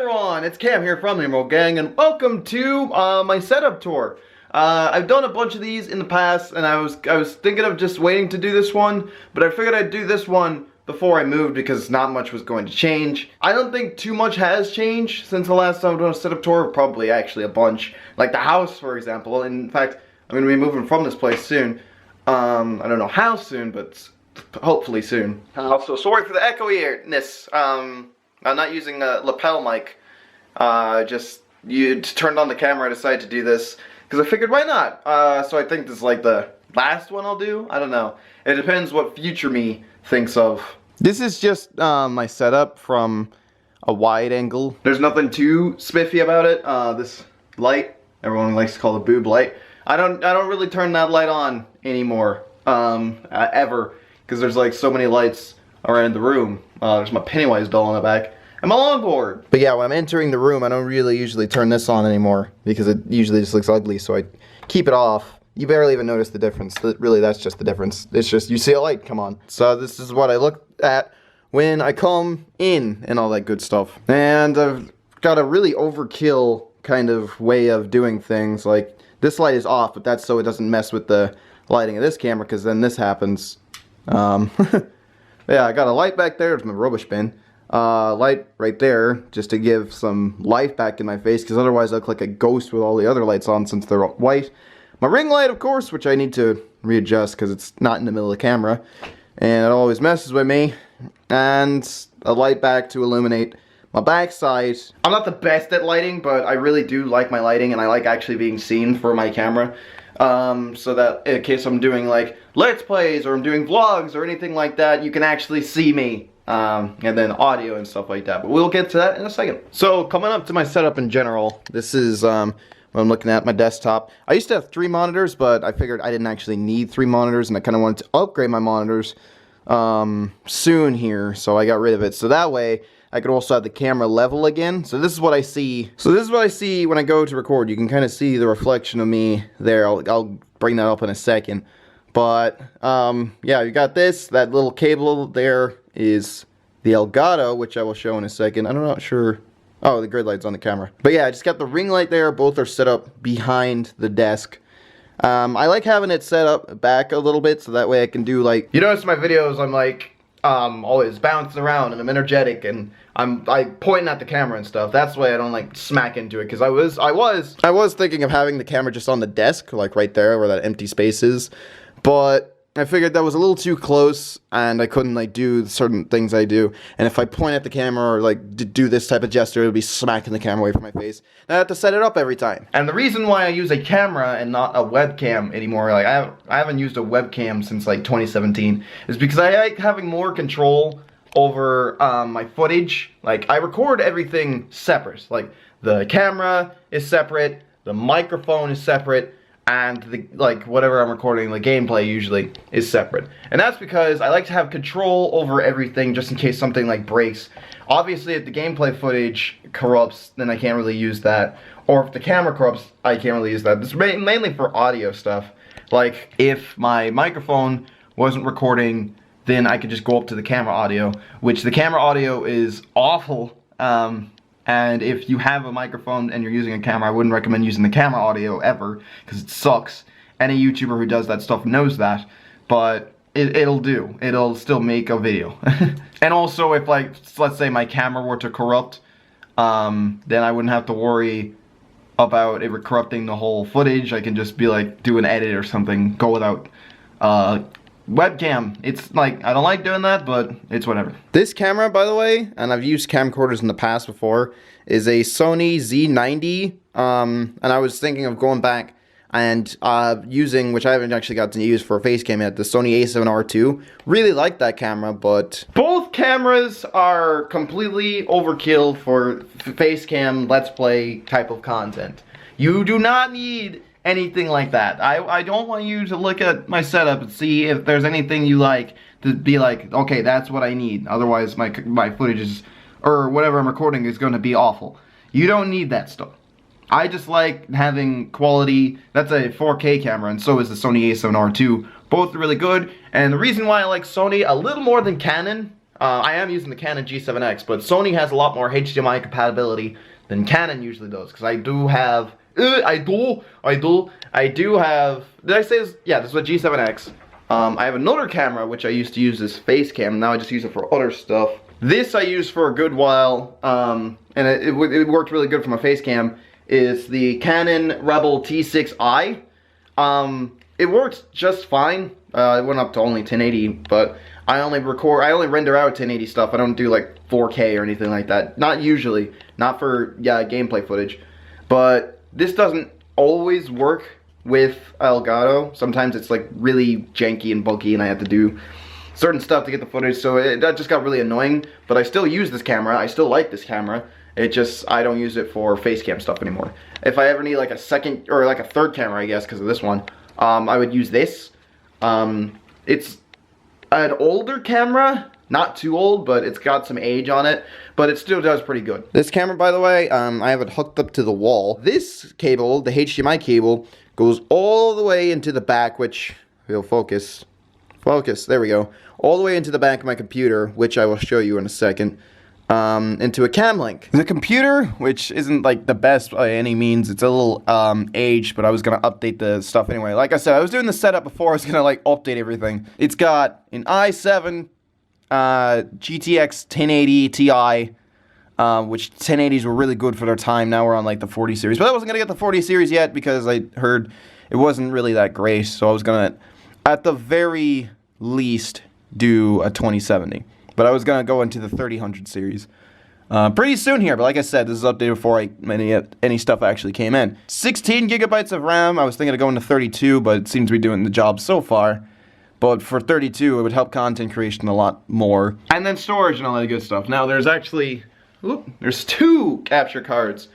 everyone, it's Cam here from the Emerald Gang, and welcome to my setup tour. I've done a bunch of these in the past, and I was thinking of just waiting to do this one, but I figured I'd do this one before I moved because not much was going to change. I don't think too much has changed since the last time I've done a setup tour, probably actually a bunch. Like the house, for example. In fact, I'm going to be moving from this place soon. I don't know how soon, but hopefully soon. Also, sorry for the echoiness. I'm not using a lapel mic. Just you turned on the camera. I decided to do this because I figured why not. So I think this is like the last one I'll do. I don't know. It depends what future me thinks of. This is just my setup from a wide angle. There's nothing too spiffy about it. This light, everyone likes to call it boob light. I don't really turn that light on anymore, ever, because there's like so many lights around the room. There's my Pennywise doll in the back and my longboard. But yeah, when I'm entering the room, I don't really usually turn this on anymore because it usually just looks ugly, so I keep it off. You barely even notice the difference. Really, that's just the difference. It's just you see a light come on. So this is what I look at when I come in and all that good stuff. And I've got a really overkill kind of way of doing things. Like this light is off, but that's so it doesn't mess with the lighting of this camera, because then this happens. Yeah, I got a light back there. It's my rubbish bin. Light right there, just to give some life back in my face, because otherwise I look like a ghost with all the other lights on since they're white. My ring light, of course, which I need to readjust because it's not in the middle of the camera, and it always messes with me. And a light back to illuminate my backside. I'm not the best at lighting, but I really do like my lighting, and I like actually being seen for my camera. So that in case I'm doing like Let's Plays or I'm doing vlogs or anything like that, you can actually see me. And then audio and stuff like that. But we'll get to that in a second. So coming up to my setup in general, this is what I'm looking at, my desktop. I used to have 3 monitors, but I figured I didn't actually need 3 monitors, and I kind of wanted to upgrade my monitors soon here, so I got rid of it. So that way I could also have the camera level again. So this is what I see. So this is what I see when I go to record. You can kind of see the reflection of me there. I'll bring that up in a second. But yeah, you got this. That little cable there is the Elgato, which I will show in a second. I'm not sure. Oh, the grid light's on the camera. But yeah, I just got the ring light there. Both are set up behind the desk. I like having it set up back a little bit so that way I can do like... You notice my videos, I'm like always bouncing around and I'm energetic and I'm pointing at the camera and stuff. That's why I don't like smack into it, because I was thinking of having the camera just on the desk, like right there where that empty space is. But I figured that was a little too close, and I couldn't like do certain things I do. And if I point at the camera or like do this type of gesture, it would be smacking the camera away from my face. And I have to set it up every time. And the reason why I use a camera and not a webcam anymore, like I haven't used a webcam since like 2017, is because I like having more control over my footage. Like I record everything separate. Like the camera is separate, the microphone is separate, and the, like, whatever I'm recording, the gameplay usually is separate. And that's because I like to have control over everything just in case something like breaks. Obviously if the gameplay footage corrupts, then I can't really use that. Or if the camera corrupts, I can't really use that. This is mainly for audio stuff. Like if my microphone wasn't recording, then I could just go up to the camera audio, which the camera audio is awful. And if you have a microphone and you're using a camera, I wouldn't recommend using the camera audio ever, because it sucks. Any YouTuber who does that stuff knows that, but it'll do. It'll still make a video. And also, if like, let's say my camera were to corrupt, then I wouldn't have to worry about it corrupting the whole footage. I can just be like, do an edit or something, go without webcam. It's like, I don't like doing that, but it's whatever. This camera, by the way, and I've used camcorders in the past before, is a Sony Z90, and I was thinking of going back and using, which I haven't actually got to use for a face cam yet, the Sony A7R II. Really like that camera, but both cameras are completely overkill for face cam, let's play type of content. You do not need anything like that. I don't want you to look at my setup and see if there's anything you like to be like, okay, that's what I need. Otherwise my footage is, or whatever I'm recording is going to be awful. You don't need that stuff. I just like having quality. That's a 4K camera, and so is the Sony A7R II. Both really good, and the reason why I like Sony a little more than Canon, I am using the Canon G7X, but Sony has a lot more HDMI compatibility than Canon usually does, because I do have, I do have, did I say this? Yeah, this is a G7X. I have another camera, which I used to use as face cam, now I just use it for other stuff. This I used for a good while, and it worked really good for my face cam, is the Canon Rebel T6i. It works just fine. It went up to only 1080, but I only render out 1080 stuff. I don't do like 4K or anything like that. Not usually, not for gameplay footage. But this doesn't always work with Elgato. Sometimes it's like really janky and bulky and I have to do certain stuff to get the footage, so that just got really annoying. But I still use this camera. I still like this camera. It just, I don't use it for face cam stuff anymore. If I ever need like a second or like a third camera, I guess, because of this one, I would use this. It's an older camera, not too old, but it's got some age on it, but it still does pretty good. This camera, by the way, I have it hooked up to the wall. This cable, the HDMI cable, goes all the way into the back, which will focus, there we go, all the way into the back of my computer, which I will show you in a second. Into a cam link. The computer, which isn't like the best by any means, it's a little aged, but I was gonna update the stuff anyway. Like I said, I was doing the setup before I was gonna like update everything. It's got an i7 GTX 1080 Ti, which 1080s were really good for their time. Now we're on like the 40 series, but I wasn't gonna get the 40 series yet because I heard it wasn't really that great, so I was gonna at the very least do a 2070. But I was going to go into the 3000 series pretty soon here. But like I said, this is updated before any stuff actually came in. 16 gigabytes of RAM. I was thinking of going to 32, but it seems to be doing the job so far. But for 32, it would help content creation a lot more. And then storage and all that good stuff. Now there's actually, there's 2 capture cards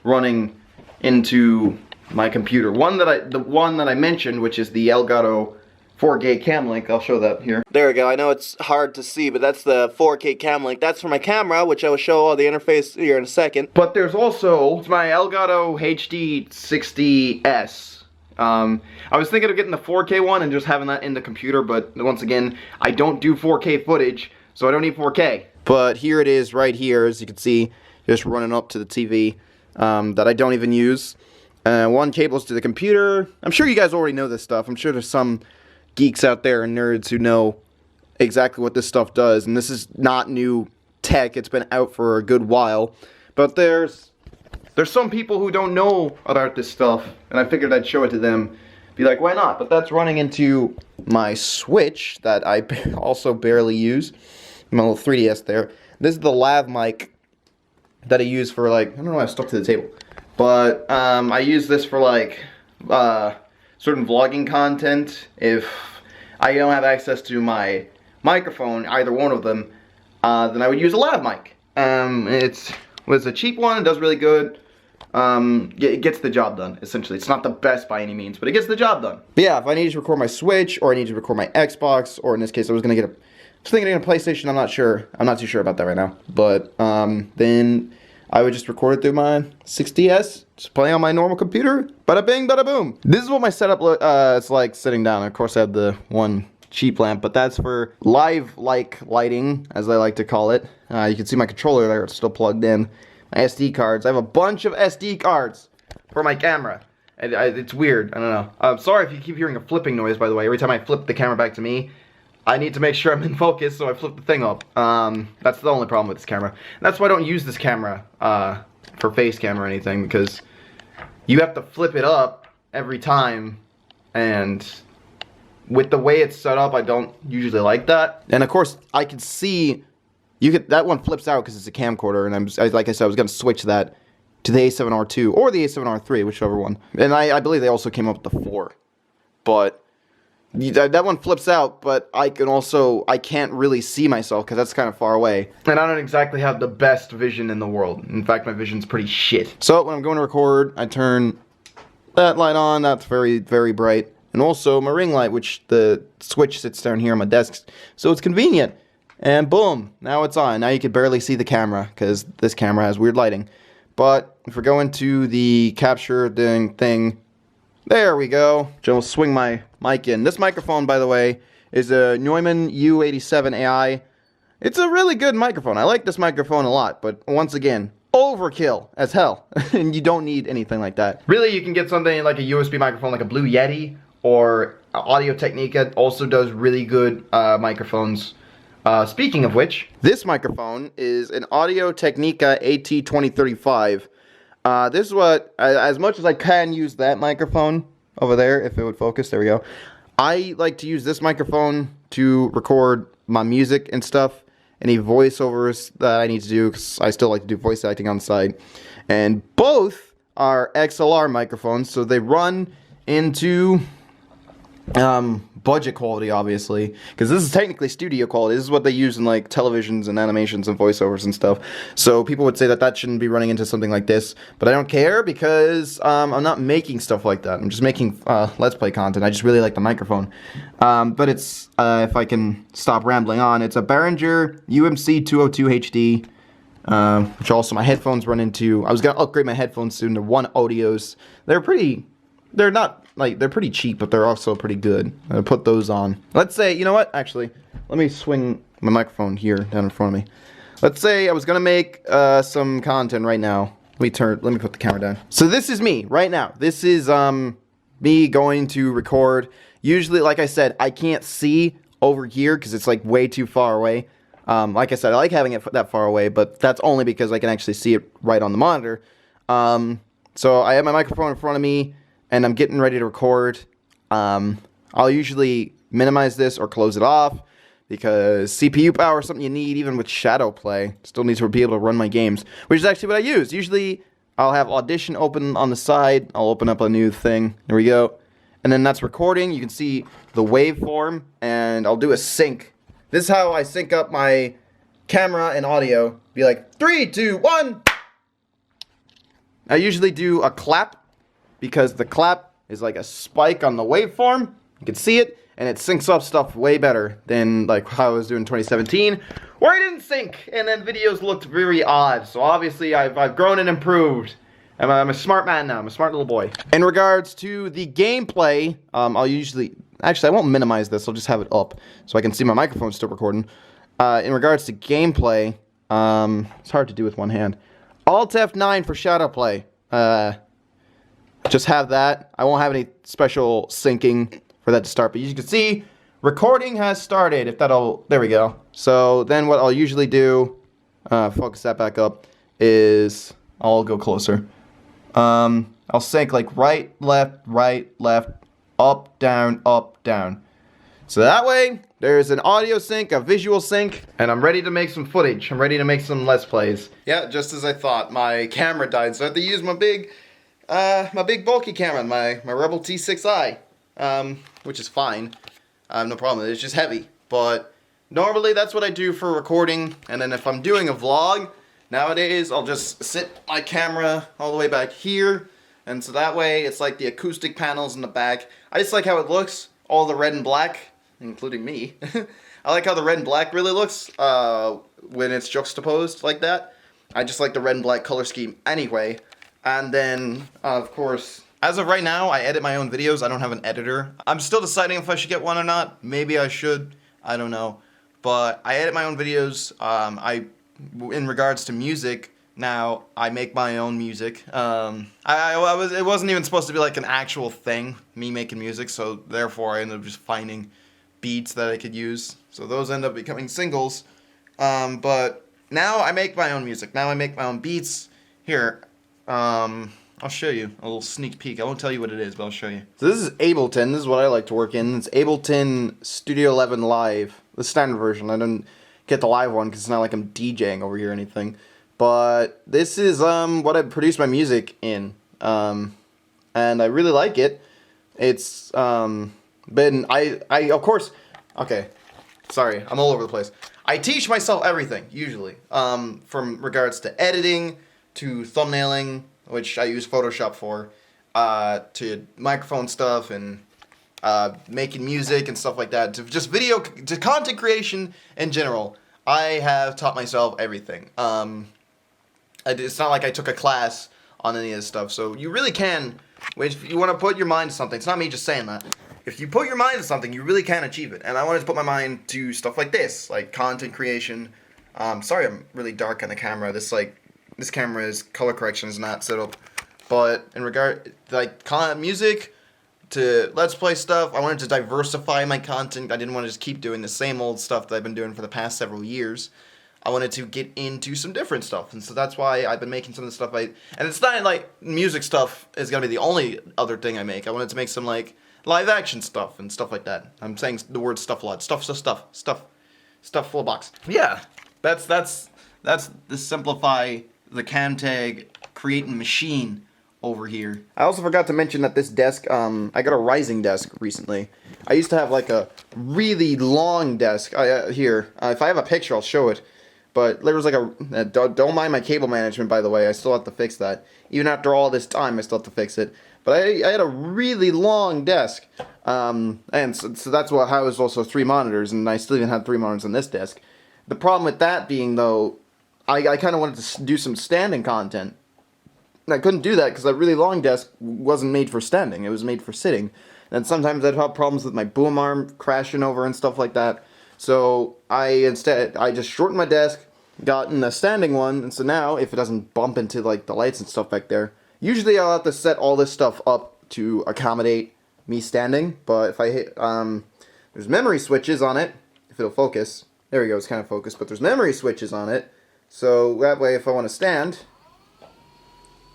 running into my computer. The one that I mentioned, which is the Elgato 4K cam link. I'll show that here. There we go. I know it's hard to see, but that's the 4K cam link. That's for my camera, which I will show all the interface here in a second. But there's also my Elgato HD 60S. I was thinking of getting the 4K one and just having that in the computer, but once again, I don't do 4K footage, so I don't need 4K. But here it is right here, as you can see, just running up to the TV that I don't even use. One cable's to the computer. I'm sure you guys already know this stuff. I'm sure there's some geeks out there and nerds who know exactly what this stuff does, and this is not new tech. It's been out for a good while, but there's some people who don't know about this stuff, and I figured I'd show it to them, be like, why not? But that's running into my Switch that I also barely use, my little 3DS there. This is the lav mic that I use for, like, I don't know why I stuck to the table, but I use this for like certain vlogging content. If I don't have access to my microphone, either one of them, then I would use a lav mic. It's a cheap one, it does really good. It gets the job done, essentially. It's not the best by any means, but it gets the job done. But yeah, if I need to record my Switch, or I need to record my Xbox, or in this case I was thinking of getting a PlayStation, I'm not sure. I'm not too sure about that right now. But then I would just record it through my 60S, just play on my normal computer, bada bing, bada boom. This is what my setup it's like sitting down. Of course I have the one cheap lamp, but that's for live-like lighting, as I like to call it. You can see my controller there, it's still plugged in. My SD cards, I have a bunch of SD cards for my camera. It's weird, I don't know. I'm sorry if you keep hearing a flipping noise, by the way. Every time I flip the camera back to me, I need to make sure I'm in focus, so I flip the thing up. That's the only problem with this camera. And that's why I don't use this camera for face cam or anything, because you have to flip it up every time, and with the way it's set up, I don't usually like that. And of course, I can see, that one flips out because it's a camcorder, and like I said, I was going to switch that to the A7R2 or the A7R3, whichever one. And I believe they also came up with the 4. But that one flips out, but I can't really see myself because that's kind of far away. And I don't exactly have the best vision in the world. In fact, my vision's pretty shit. So when I'm going to record, I turn that light on. That's very, very bright. And also my ring light, which the switch sits down here on my desk. So it's convenient. And boom, now it's on. Now you can barely see the camera because this camera has weird lighting. But if we're going to the capture thing, there we go. I'll swing my mic in. This microphone, by the way, is a Neumann U87 AI. It's a really good microphone. I like this microphone a lot, but once again, overkill as hell. And you don't need anything like that. Really, you can get something like a USB microphone, like a Blue Yeti, or Audio Technica also does really good microphones. Speaking of which, this microphone is an Audio Technica AT2035. This is what, as much as I can use that microphone over there, if it would focus, there we go. I like to use this microphone to record my music and stuff, any voiceovers that I need to do, because I still like to do voice acting on the side. And both are XLR microphones, so they run into budget quality, obviously, because this is technically studio quality. This is what they use in like televisions and animations and voiceovers and stuff. So people would say that that shouldn't be running into something like this, but I don't care because I'm not making stuff like that. I'm just making Let's Play content. I just really like the microphone. But it's, if I can stop rambling on, it's a Behringer UMC 202 HD, which also my headphones run into. I was going to upgrade my headphones soon to One Audios. They're not, like, they're pretty cheap, but they're also pretty good. I put those on. Let's say, you know what, actually, let me swing my microphone here down in front of me. Let's say I was gonna make some content right now. Let me put the camera down. So this is me right now. This is me going to record. Usually, like I said, I can't see over here because it's like way too far away. Like I said, I like having it that far away, but that's only because I can actually see it right on the monitor. So I have my microphone in front of me, and I'm getting ready to record. I'll usually minimize this or close it off because CPU power is something you need even with shadow play. Still need to be able to run my games, which is actually what I use. Usually I'll have Audition open on the side. I'll open up a new thing. There we go. And then that's recording. You can see the waveform, and I'll do a sync. This is how I sync up my camera and audio. Be like 3, 2, 1. I usually do a clap, because the clap is like a spike on the waveform. You can see it, and it syncs up stuff way better than like how I was doing in 2017, where I didn't sync, and then videos looked very odd. So obviously I've grown and improved. I'm a smart man now. I'm a smart little boy. In regards to the gameplay, I'll usually, actually I won't minimize this. I'll just have it up so I can see my microphone still recording. In regards to gameplay, it's hard to do with one hand. Alt F9 for shadow play. Just have that. I won't have any special syncing for that to start, but you can see recording has started. If that'll, there we go. So then what I'll usually do, focus that back up, is I'll go closer. I'll sync like right, left, up, down. So that way there's an audio sync, a visual sync, and I'm ready to make some footage. I'm ready to make some Let's Plays. Yeah, just as I thought, my camera died, so I have to use my big bulky camera, my Rebel T6i, which is fine. I have no problem with it. It's just heavy. But normally that's what I do for recording. And then if I'm doing a vlog, nowadays I'll just sit my camera all the way back here. And so that way it's like the acoustic panels in the back. I just like how it looks, all the red and black, including me. I like how the red and black really looks when it's juxtaposed like that. I just like the red and black color scheme anyway. And then, of course, as of right now, I edit my own videos. I don't have an editor. I'm still deciding if I should get one or not. Maybe I should. I don't know. But I edit my own videos. In regards to music, now I make my own music. It wasn't even supposed to be like an actual thing, me making music. So therefore, I ended up just finding beats that I could use. So those end up becoming singles. But now I make my own music. Now I make my own beats. Here. I'll show you a little sneak peek. I won't tell you what it is, but I'll show you. So this is Ableton. This is what I like to work in. It's Ableton Studio 11 Live, the standard version. I don't get the live one because it's not like I'm DJing over here or anything. But this is what I produce my music in, and I really like it. It's been of course. Okay, sorry, I'm all over the place. I teach myself everything usually, from regards to editing, to thumbnailing, which I use Photoshop for, to microphone stuff and making music and stuff like that, to just to content creation in general. I have taught myself everything. It's not like I took a class on any of this stuff, so you really can, if you want to put your mind to something, it's not me just saying that, if you put your mind to something, you really can achieve it. And I wanted to put my mind to stuff like this, like content creation. Sorry, I'm really dark on the camera. This camera's color correction is not set up. But in regard, like music to Let's Play stuff, I wanted to diversify my content. I didn't want to just keep doing the same old stuff that I've been doing for the past several years. I wanted to get into some different stuff, and so that's why I've been making some of the stuff and it's not like music stuff is gonna be the only other thing I make. I wanted to make some like live action stuff and stuff like that. I'm saying the word stuff a lot. Stuff full of box. Yeah, that's the simplify the CamTEG creating machine over here. I also forgot to mention that this desk, I got a rising desk recently. I used to have like a really long desk here. If I have a picture, I'll show it. But there was like don't mind my cable management, by the way. I still have to fix that. Even after all this time, I still have to fix it. But I had a really long desk. And so that's how it was also 3 monitors, and I still even had 3 monitors on this desk. The problem with that being, though, I kind of wanted to do some standing content. And I couldn't do that because that really long desk wasn't made for standing. It was made for sitting. And sometimes I'd have problems with my boom arm crashing over and stuff like that. So I just shortened my desk, got in a standing one, and so now if it doesn't bump into like the lights and stuff back there, usually I'll have to set all this stuff up to accommodate me standing. But if I hit, there's memory switches on it, if it'll focus. There we go, it's kind of focused, but there's memory switches on it. So that way if I want to stand,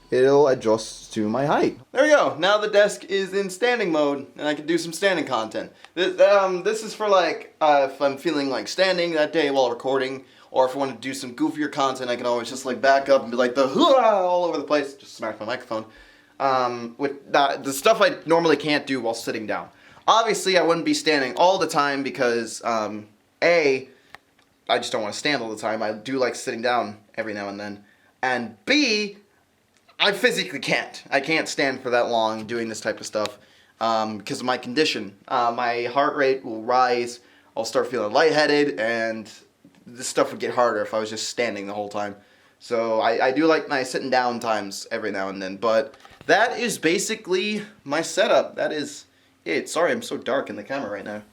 it'll adjust to my height. There we go. Now the desk is in standing mode, and I can do some standing content. This is for like if I'm feeling like standing that day while recording, or if I want to do some goofier content, I can always just like back up and be like the all over the place. Just smack my microphone. With the stuff I normally can't do while sitting down. Obviously, I wouldn't be standing all the time because A, I just don't want to stand all the time. I do like sitting down every now and then, and B, I physically can't. I can't stand for that long doing this type of stuff because of my condition. My heart rate will rise, I'll start feeling lightheaded, and this stuff would get harder if I was just standing the whole time. So I do like my sitting down times every now and then, but that is basically my setup. That is it. Sorry, I'm so dark in the camera right now.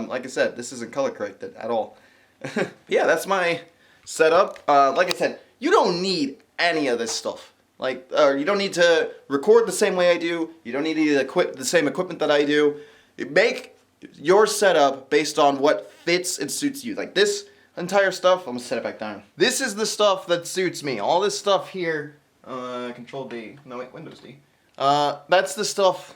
Like I said, this isn't color corrected at all. Yeah, that's my setup. Like I said, you don't need any of this stuff. Like, you don't need to record the same way I do. You don't need to equip the same equipment that I do. You make your setup based on what fits and suits you. Like this entire stuff, I'm gonna set it back down. This is the stuff that suits me. All this stuff here, Control D. No wait, Windows D. That's the stuff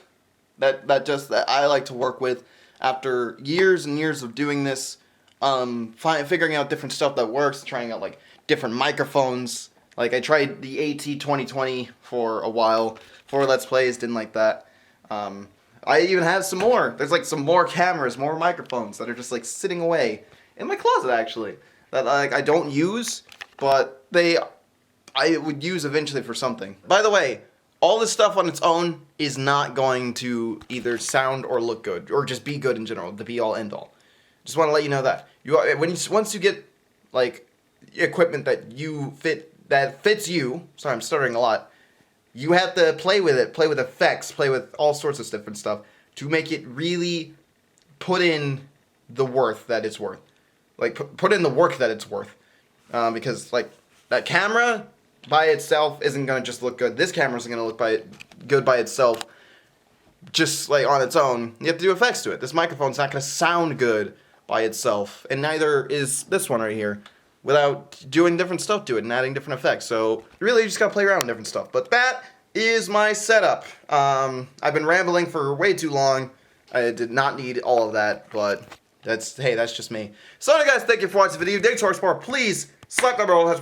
that I like to work with after years and years of doing this. Figuring out different stuff that works, trying out like different microphones. Like I tried the AT2020 for a while for Let's Plays, didn't like that. I even have some more. There's like some more cameras, more microphones that are just like sitting away in my closet actually. That like I don't use, but I would use eventually for something. By the way, all this stuff on its own is not going to either sound or look good, or just be good in general, the be all end all. Just want to let you know that. Once you get like equipment that fits you, sorry I'm stuttering a lot, you have to play with it, play with effects, play with all sorts of different stuff to make it really put in the worth that it's worth. Like put in the work that it's worth. Because like that camera by itself isn't going to just look good. This camera isn't going to look good by itself just like on its own. You have to do effects to it. This microphone's not going to sound good by itself, and neither is this one right here, without doing different stuff to it and adding different effects. So you really just gotta play around with different stuff. But that is my setup. I've been rambling for way too long. I did not need all of that, but that's just me. So anyway, guys, thank you for watching the video. Thanks for more. Please slap that bell,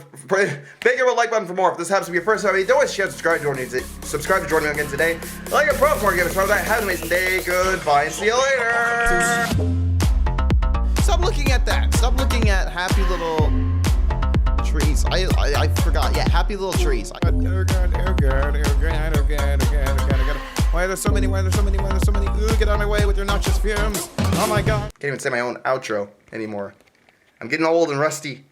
big a like button for more. If this happens to be your first time, don't share, subscribe to join me again today. Like a pro for give a try that. Have an amazing day. Goodbye and see you later. Stop looking at that. Stop looking at happy little trees. I forgot. Yeah, happy little trees. Why are there so many? Ooh, get out of my way with your noxious fumes. Oh my god. Can't even say my own outro anymore. I'm getting old and rusty.